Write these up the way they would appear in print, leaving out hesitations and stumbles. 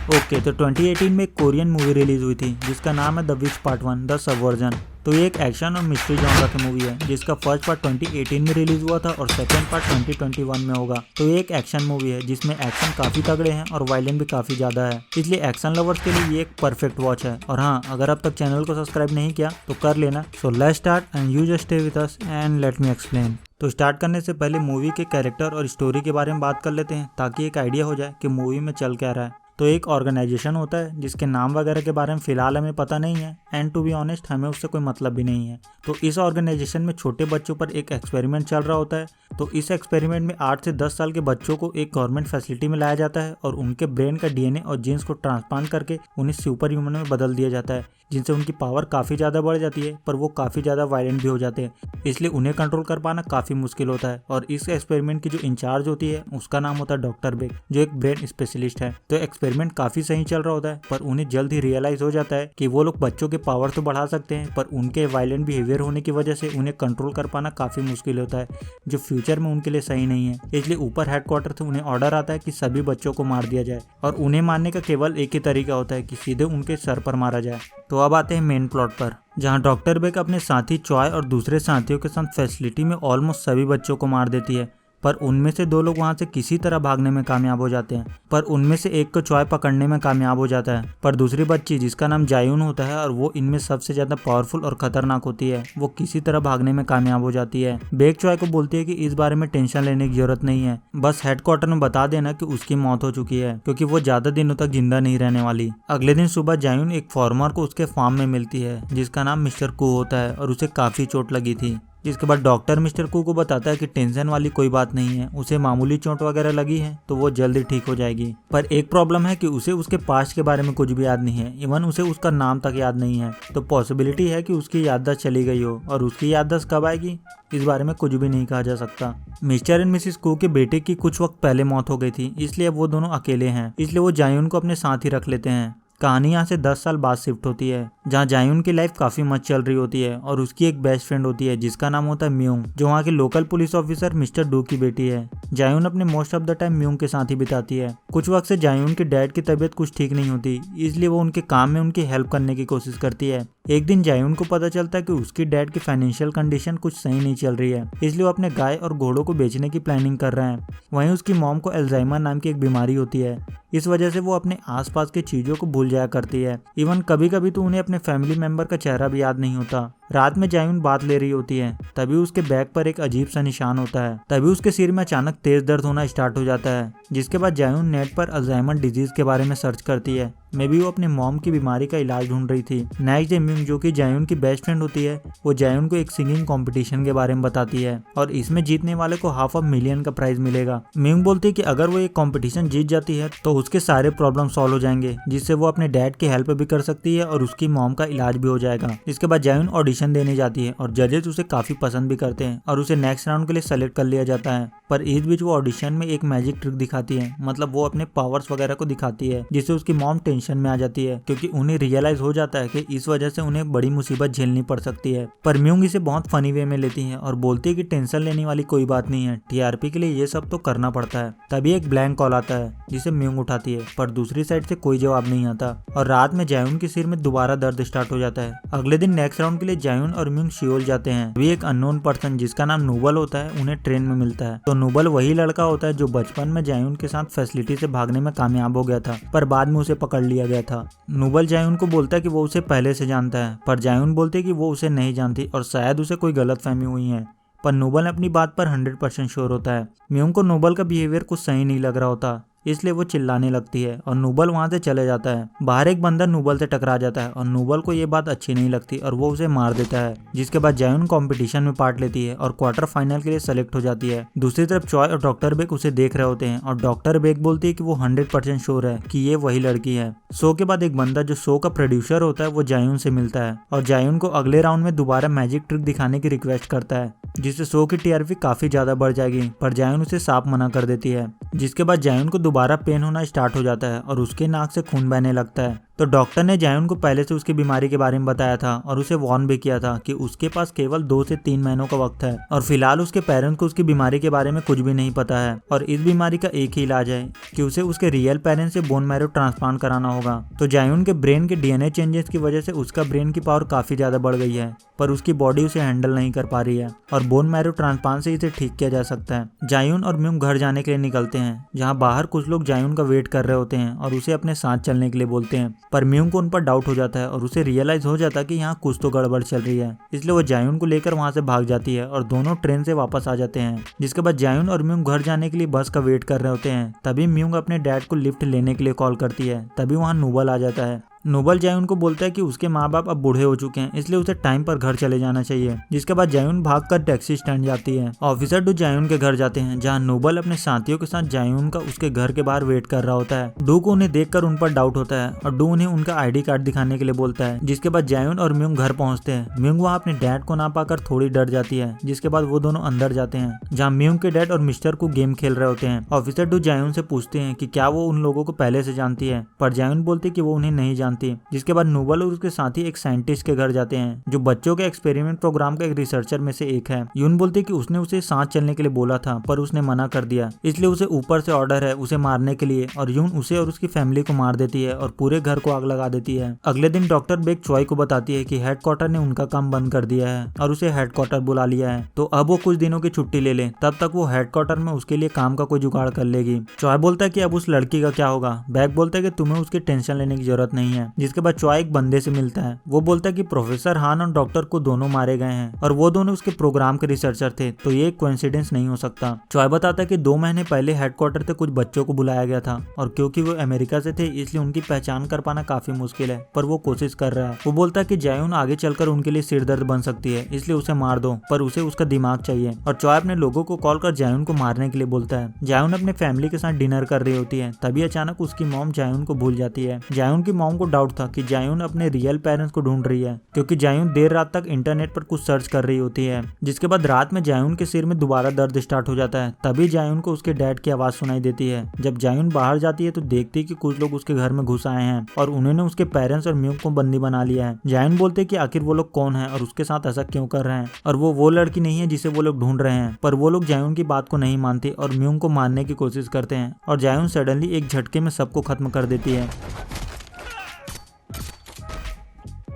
Okay, तो 2018 में एक कोरियन मूवी रिलीज हुई थी जिसका नाम है the which part 1 the subversion. तो ये एक एक्शन और मिस्ट्री जॉनर की मूवी है जिसका फर्स्ट पार्ट 2018 में रिलीज हुआ था और सेकंड पार्ट 2021 में होगा। तो ये एक एक्शन मूवी है जिसमें एक्शन काफी तगड़े हैं और वायलेंट भी काफी ज्यादा है, इसलिए एक्शन लवर्स के लिए ये एक परफेक्ट वॉच है। और हाँ, अगर अब तक चैनल को सब्सक्राइब नहीं किया तो कर लेना। So let's start and you just stay with us and let me explain. तो स्टार्ट करने से पहले मूवी के कैरेक्टर और स्टोरी के बारे में बात कर लेते हैं ताकि एक आइडिया हो जाए कि मूवी में चल क्या रहा है। तो एक ऑर्गेनाइजेशन होता है जिसके नाम वगैरह के बारे में फिलहाल हमें पता नहीं है एंड टू बी ऑनेस्ट हमें उससे कोई मतलब भी नहीं है। तो इस ऑर्गेनाइजेशन में छोटे बच्चों पर एक एक्सपेरिमेंट चल रहा होता है। तो इस एक्सपेरिमेंट में 8 से 10 साल के बच्चों को एक गवर्नमेंट फैसिलिटी में लाया जाता है और उनके ब्रेन का डीएनए और जीन्स को ट्रांसप्लांट करके उन्हें सुपर ह्यूमन में बदल दिया जाता है, जिनसे उनकी पावर काफ़ी ज़्यादा बढ़ जाती है, पर वो काफ़ी ज़्यादा वायलेंट भी हो जाते हैं, इसलिए उन्हें कंट्रोल कर पाना काफ़ी मुश्किल होता है। और इस एक्सपेरिमेंट की जो इंचार्ज होती है उसका नाम होता है डॉक्टर बेक, जो एक ब्रेन स्पेशलिस्ट है। तो एक्सपेरिमेंट काफ़ी सही चल रहा होता है, पर उन्हें जल्द ही रियलाइज हो जाता है कि वो लोग बच्चों के पावर तो बढ़ा सकते हैं, पर उनके वायलेंट बिहेवियर होने की वजह से उन्हें कंट्रोल कर पाना काफ़ी मुश्किल होता है, जो फ्यूचर में उनके लिए सही नहीं है। इसलिए ऊपर हेडक्वार्टर से उन्हें ऑर्डर आता है कि सभी बच्चों को मार दिया जाए, और उन्हें मारने का केवल एक ही तरीका होता है कि सीधे उनके सर पर मारा जाए। तो अब आते हैं मेन प्लॉट पर, जहां डॉक्टर बेक अपने साथी चॉय और दूसरे साथियों के साथ फैसिलिटी में ऑलमोस्ट सभी बच्चों को मार देती है, पर उनमें से 2 लोग वहां से किसी तरह भागने में कामयाब हो जाते हैं। पर उनमें से एक को चॉय पकड़ने में कामयाब हो जाता है, पर दूसरी बच्ची जिसका नाम जायून होता है और वो इनमें सबसे ज्यादा पावरफुल और खतरनाक होती है, वो किसी तरह भागने में कामयाब हो जाती है। बेक चॉय को बोलती है कि इस बारे में टेंशन लेने की जरूरत नहीं है, बस हेडक्वार्टर में बता देना कि उसकी मौत हो चुकी है, क्योंकि वो ज्यादा दिनों तक जिंदा नहीं रहने वाली। अगले दिन सुबह जायून एक फार्मर को उसके फार्म में मिलती है जिसका नाम मिस्टर कू होता है और उसे काफी चोट लगी थी। जिसके बाद डॉक्टर मिस्टर कू को बताता है कि टेंशन वाली कोई बात नहीं है, उसे मामूली चोट वगैरह लगी है तो वो जल्दी ठीक हो जाएगी। पर एक प्रॉब्लम है कि उसे उसके पास्ट के बारे में कुछ भी याद नहीं है, इवन उसे उसका नाम तक याद नहीं है। तो पॉसिबिलिटी है कि उसकी याददाश्त चली गई हो, और उसकी याददाश्त कब आएगी इस बारे में कुछ भी नहीं कहा जा सकता। मिस्टर एंड मिसिस कू के बेटे की कुछ वक्त पहले मौत हो गई थी, इसलिए वो दोनों अकेले हैं, इसलिए वो जायून को अपने साथ ही रख लेते हैं। कहानी यहाँ से 10 साल बाद शिफ्ट होती है, जहाँ जायून की लाइफ काफी मस्त चल रही होती है और उसकी एक बेस्ट फ्रेंड होती है जिसका नाम होता है म्यूंग, जो वहाँ के local police officer mister do की बेटी है। जायून अपने most of the time Mueang के साथ ही बिताती है। कुछ वक्त से जायून के डैड की तबीयत कुछ ठीक नहीं होती, इसलिए वो उनके काम में उनकी हेल्प करने की कोशिश करती है। एक दिन जायून को पता चलता है कि उसकी डैड की फाइनेंशियल कंडीशन कुछ सही नहीं चल रही है, इसलिए वो अपने गाय और घोड़ों को बेचने की प्लानिंग कर रहे हैं। वहीं उसकी मॉम को अल्जाइमर नाम की एक बीमारी होती है, इस वजह से वो अपने आसपास की चीजों को भूल जाया करती है। इवन कभी कभी तो उन्हें अपने फैमिली मेंबर का चेहरा भी याद नहीं होता। रात में जायून बात ले रही होती है, तभी उसके बैग पर एक अजीब सा निशान होता है। तभी उसके सिर में अचानक तेज दर्द होना स्टार्ट हो जाता है, जिसके बाद जायून नेट पर अल्जाइमर डिजीज के बारे में सर्च करती है। मे बी वो अपने मॉम की बीमारी का इलाज ढूंढ रही थी। नेक्स्ट डे म्यूंग, जो कि जायून की बेस्ट फ्रेंड होती है, वो जायून को एक सिंगिंग कंपटीशन के बारे में बताती है और इसमें जीतने वाले को $500,000 का प्राइज मिलेगा। म्यूंग बोलती है कि अगर वो ये कंपटीशन जीत जाती है तो उसके सारे प्रॉब्लम सॉल्व हो जाएंगे, जिससे वो अपने डैड की हेल्प भी कर सकती है और उसकी मॉम का इलाज भी हो जाएगा। इसके बाद जायून ऑडिशन देने जाती है और जजेस उसे काफी पसंद भी करते हैं और उसे नेक्स्ट राउंड के लिए सेलेक्ट कर लिया जाता है। पर इस बीच वो ऑडिशन में एक मैजिक ट्रिक दिखाती है, मतलब वो अपने पावर्स वगैरह को दिखाती है, जिससे उसकी मॉम टेंशन में आ जाती है, क्योंकि उन्हें रियलाइज हो जाता है कि इस वजह से उन्हें बड़ी मुसीबत झेलनी पड़ सकती है। पर म्यूंग इसे बहुत फनी वे में लेती है और बोलती है कि टेंशन लेने वाली कोई बात नहीं है, टीआरपी के लिए ये सब तो करना पड़ता है। तभी एक ब्लैंक कॉल आता है जिसे म्यूंग उठाती है, पर दूसरी साइड से कोई जवाब नहीं आता और रात में जायून के सिर में दोबारा दर्द स्टार्ट हो जाता है। अगले दिन नेक्स्ट राउंड के लिए जायून और म्यूंग सियोल जाते हैं। अभी एक अननोन पर्सन जिसका नाम नूबल होता है उन्हें ट्रेन में मिलता है। तो नूबल वही लड़का होता है जो बचपन में जायून के साथ फैसिलिटी से भागने में कामयाब हो गया था, पर बाद में उसे पकड़ लिया गया था। नूबल जायून को बोलता है कि वो उसे पहले से जानता है, पर जायून बोलती है कि वो उसे नहीं जानती और शायद उसे कोई गलतफहमी हुई है। पर नूबल अपनी बात पर 100% श्योर होता है। म्यूंग को नूबल का बिहेवियर कुछ सही नहीं लग रहा होता, इसलिए वो चिल्लाने लगती है और नूबल वहां से चले जाता है। बाहर एक बंदर नूबल से टकरा जाता है और नूबल को ये बात अच्छी नहीं लगती और वो उसे मार देता है, जिसके बाद जायून कंपटीशन में पार्ट लेती है और क्वार्टर फाइनल के लिए सेलेक्ट हो जाती है। दूसरी तरफ चॉय और डॉक्टर बेक उसे देख रहे होते हैं और डॉक्टर बेक बोलती है कि वो 100% श्योर है कि ये वही लड़की है। शो के बाद एक बंदा जो शो का प्रोड्यूसर होता है वो जायून से मिलता है और जायून को अगले राउंड में दोबारा मैजिक ट्रिक दिखाने की रिक्वेस्ट करता है, जिससे शो की टीआरपी काफी ज्यादा बढ़ जाएगी, पर जायून उसे साफ मना कर देती है। जिसके बाद जायून को दोबारा पेन होना स्टार्ट हो जाता है और उसके नाक से खून बहने लगता है। तो डॉक्टर ने जायुन को पहले से उसकी बीमारी के बारे में बताया था और उसे वार्न भी किया था कि उसके पास केवल 2 से 3 महीनों का वक्त है और फिलहाल उसके पेरेंट्स को उसकी बीमारी के बारे में कुछ भी नहीं पता है और इस बीमारी का एक ही इलाज है कि उसे उसके रियल पेरेंट्स से बोन मैरो ट्रांसप्लांट कराना होगा। तो जायुन के ब्रेन के डीएनए चेंजेस की वजह से उसका ब्रेन की पावर काफी ज्यादा बढ़ गई है, पर उसकी बॉडी उसे हैंडल नहीं कर पा रही है और बोन मैरो ट्रांसप्लांट से इसे ठीक किया जा सकता है। जायुन और म्यूंग घर जाने के लिए निकलते हैं, जहां बाहर कुछ लोग जायुन का वेट कर रहे होते हैं और उसे अपने साथ चलने के लिए बोलते हैं, पर म्यूंग को उन पर डाउट हो जाता है और उसे रियलाइज हो जाता है कि यहाँ कुछ तो गड़बड़ चल रही है, इसलिए वो जायुन को लेकर वहां से भाग जाती है और दोनों ट्रेन से वापस आ जाते हैं। जिसके बाद जायुन और म्यूंग घर जाने के लिए बस का वेट कर रहे होते हैं। तभी म्यूंग अपने डैड को लिफ्ट लेने के लिए कॉल करती है। तभी वहाँ नूबल आ जाता है। नोबल जायुन को बोलता है कि उसके माँ बाप अब बूढ़े हो चुके हैं, इसलिए उसे टाइम पर घर चले जाना चाहिए। जिसके बाद जायुन भागकर टैक्सी स्टैंड जाती है। ऑफिसर डू जायुन के घर जाते हैं, जहां नोबल अपने साथियों के साथ जायुन का उसके घर के बाहर वेट कर रहा होता है। डू को उन्हें देखकर उन पर डाउट होता है और डू उन्हें उनका आईडी कार्ड दिखाने के लिए बोलता है। जिसके बाद जायुन और म्यूंग घर पहुंचते हैं। म्यूंग वहाँ अपने डैड को ना पाकर थोड़ी डर जाती है। जिसके बाद वो दोनों अंदर जाते हैं, जहाँ म्यूंग के डैड और मिस्टर को गेम खेल रहे होते हैं। ऑफिसर डू जायुन से पूछते हैं कि क्या वो उन लोगों को पहले से जानती है, पर जायुन बोलती कि वो उन्हें नहीं जानती। जिसके बाद नोबल और उसके साथी एक साइंटिस्ट के घर जाते हैं, जो बच्चों के एक्सपेरिमेंट प्रोग्राम का एक रिसर्चर में से एक है। यून बोलती कि उसने उसे सांस चलने के लिए बोला था, पर उसने मना कर दिया, इसलिए उसे ऊपर से ऑर्डर है उसे मारने के लिए और यून उसे और उसकी फैमिली को मार देती है और पूरे घर को आग लगा देती है। अगले दिन डॉक्टर बेक चॉय को बताती है कि हेडक्वार्टर ने उनका काम बंद कर दिया है और उसे हेडक्वार्टर बुला लिया है, तो अब वो कुछ दिनों की छुट्टी ले ले, तब तक वो हेडक्वार्टर में उसके लिए काम का कोई जुगाड़ कर लेगी। चॉय बोलता है कि अब उस लड़की का क्या होगा। बैक बोलता है कि तुम्हें उसकी टेंशन लेने की जरूरत नहीं है। जिसके बाद चॉय एक बंदे से मिलता है। वो बोलता है कि प्रोफेसर हान और डॉक्टर को दोनों मारे गए हैं और वो दोनों उसके प्रोग्राम के रिसर्चर थे, तो ये कोइंसिडेंस नहीं हो सकता। चॉय बताता है कि 2 महीने पहले हेडक्वार्टर से कुछ बच्चों को बुलाया गया था और क्योंकि वो अमेरिका से थे इसलिए उनकी पहचान कर पाना काफी मुश्किल है, पर वो कोशिश कर रहा है। वो बोलता है कि जायुन आगे चलकर उनके लिए सिरदर्द बन सकती है, इसलिए उसे मार दो, पर उसे उसका दिमाग चाहिए। और चॉय अपने लोगों को कॉल कर जायुन को मारने के लिए बोलता है। जायुन अपने फैमिली के साथ डिनर कर रही होती है, तभी अचानक उसकी मॉम जायुन को भूल जाती है। जायुन की मॉम को डाउट था कि जायुन अपने रियल पेरेंट्स को ढूंढ रही है, क्योंकि जायुन देर रात तक इंटरनेट पर कुछ सर्च कर रही होती है। जिसके बाद रात में जायुन के सिर में दोबारा दर्द स्टार्ट हो जाता है। तभी जायुन को उसके डैड की आवाज सुनाई देती है। जब जायुन बाहर जाती है तो देखती है कि कुछ लोग उसके घर में घुस आए हैं और उन्होंने उसके पेरेंट्स और म्यूंग को बंदी बना लिया है। जायुन बोलते कि आखिर वो लोग कौन है और उसके साथ ऐसा क्यों कर रहे हैं, और वो लड़की नहीं है जिसे वो लोग ढूंढ रहे हैं। पर वो लोग जायुन की बात को नहीं मानते और म्यूंग को मारने की कोशिश करते हैं और जायुन सडनली एक झटके में सबको खत्म कर देती है।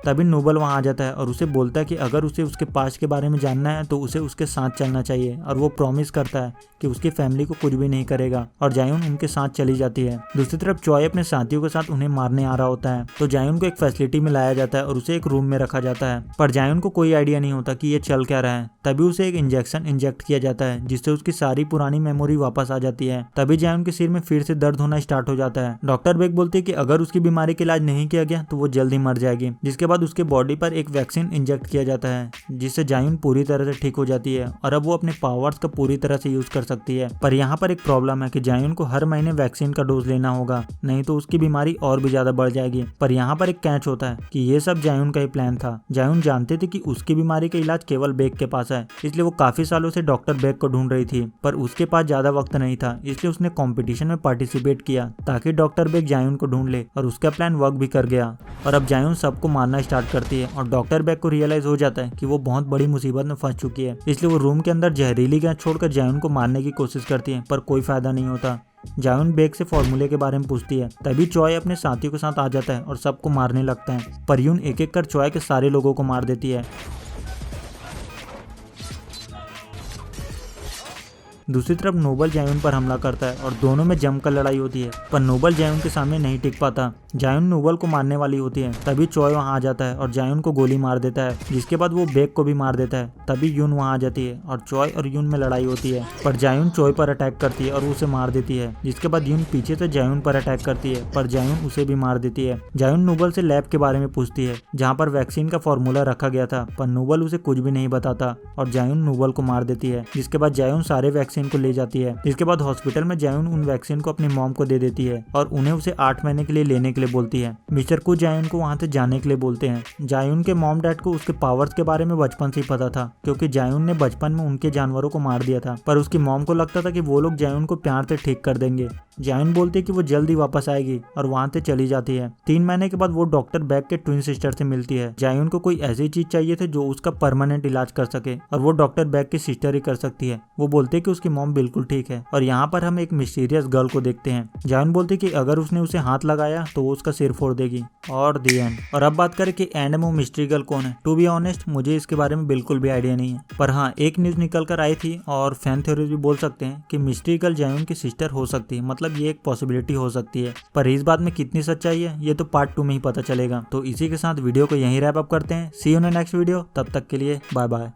तभी नोबल वहां आ जाता है और उसे बोलता है कि अगर उसे उसके पास्ट के बारे में जानना है तो उसे उसके साथ चलना चाहिए, और वो प्रॉमिस करता है कि उसकी फैमिली को कुछ भी नहीं करेगा और जायुन उनके साथ चली जाती है। दूसरी तरफ चॉय अपने साथियों के साथ उन्हें मारने आ रहा होता है, तो जायुन को एक फैसिलिटी में लाया जाता है और उसे एक रूम में रखा जाता है, पर जायुन को कोई आइडिया नहीं होता कि ये चल क्या रहा है। तभी उसे एक इंजेक्शन इंजेक्ट किया जाता है जिससे उसकी सारी पुरानी मेमोरी वापस आ जाती है। तभी जायुन के सिर में फिर से दर्द होना स्टार्ट हो जाता है। डॉक्टर बेक बोलती है कि अगर उसकी बीमारी का इलाज नहीं किया गया तो वो जल्दी मर जाएगी। जिसके बाद उसके बॉडी पर एक वैक्सीन इंजेक्ट किया जाता है जिससे जायुन पूरी तरह से ठीक हो जाती है और अब वो अपने पावर्स का पूरी तरह से यूज कर सकती है। पर यहाँ पर एक प्रॉब्लम है कि जायुन को हर महीने वैक्सीन का डोज लेना होगा, नहीं तो उसकी बीमारी और भी ज्यादा बढ़ जाएगी। पर यहाँ पर एक कैच होता है कि ये सब जायुन का ही प्लान था। जायुन जानते थे कि उसकी बीमारी का इलाज केवल बेक के पास है, इसलिए वो काफी सालों से डॉक्टर बेक को ढूंढ रही थी, पर उसके पास ज्यादा वक्त नहीं था, इसलिए उसने कंपटीशन में पार्टिसिपेट किया ताकि डॉक्टर बेक जायुन को ढूंढ ले, और उसका प्लान वर्क भी कर गया। और अब जायुन सबको मारना स्टार्ट करती है और डॉक्टर बेक को रियलाइज हो जाता है कि वो बहुत बड़ी मुसीबत में फंस चुकी है, इसलिए वो रूम के अंदर जहरीली गैस छोड़कर जायुन को मारने की कोशिश करती है, पर कोई फायदा नहीं होता। जायुन बेक से फॉर्मूले के बारे में पूछती है। तभी चॉय अपने साथियों के साथ आ जाता है और सबको मारने लगता है, पर यून एक एक कर चॉय के सारे लोगों को मार देती है। दूसरी तरफ नोबल जायुन पर हमला करता है और दोनों में जमकर लड़ाई होती है, पर नोबल जायुन के सामने नहीं टिक पाता। जायुन नोबल को मारने वाली होती है, तभी चॉय वहां आ जाता है और जायुन को गोली मार देता है, जिसके बाद वो बेक को भी मार देता है। तभी यून वहां आ जाती है और चॉय और यून में लड़ाई होती है, पर जायुन चॉय पर अटैक करती है और उसे मार देती है। जिसके बाद यून पीछे से जायुन पर अटैक करती है, पर जायुन उसे भी मार देती है। जायुन नोबल से लैब के बारे में पूछती है जहाँ पर वैक्सीन का फॉर्मूला रखा गया था, पर नोबल उसे कुछ भी नहीं बताता और जायुन नोबल को मार देती है। जिसके बाद जायुन सारे वैक्सीन को ले जाती है। इसके बाद हॉस्पिटल में जायुन उन वैक्सीन को अपनी मॉम को दे देती है और उन्हें उसे 8 महीने के लिए लेने के लिए लिए बोलती है। मिस्टर कु जायुन को वहाँ से जाने के लिए बोलते हैं। जायुन के मॉम डैड को उसके पावर्स के बारे में बचपन से ही पता था, क्योंकि जायुन ने बचपन में उनके जानवरों को मार दिया था, पर उसकी मॉम को लगता था कि वो लोग जायुन को प्यार से ठीक कर देंगे। जायुन बोलती है कि वो जल्दी वापस आएगी और वहाँ से चली जाती है। 3 महीने के बाद वो डॉक्टर बैग के ट्विन सिस्टर से मिलती है। जायुन को कोई ऐसी चीज चाहिए थी जो उसका परमानेंट इलाज कर सके, और वो डॉक्टर बैग की सिस्टर ही कर सकती है। वो बोलते हैं कि उसकी मॉम बिल्कुल ठीक है, और यहाँ पर हम एक मिस्टीरियस गर्ल को देखते हैं। जायुन बोलती है कि अगर उसने उसे हाथ लगाया तो वो उसका सिर फोड़ देगी, और दी एंड। और अब बात करें कि एंड में वो मिस्ट्री गर्ल कौन है। टू बी ऑनेस्ट मुझे इसके बारे में बिल्कुल भी आइडिया नहीं है, पर हाँ एक न्यूज निकल कर आई थी और फैन थ्योरी भी बोल सकते हैं कि मिस्ट्री गर्ल जायुन की सिस्टर हो सकती है, मतलब ये एक पॉसिबिलिटी हो सकती है। पर इस बात में कितनी सच्चाई है ये तो पार्ट 2 में ही पता चलेगा। तो इसी के साथ वीडियो को यहीं रैप अप करते हैं। सी यू इन नेक्स्ट वीडियो, तब तक के लिए बाय बाय।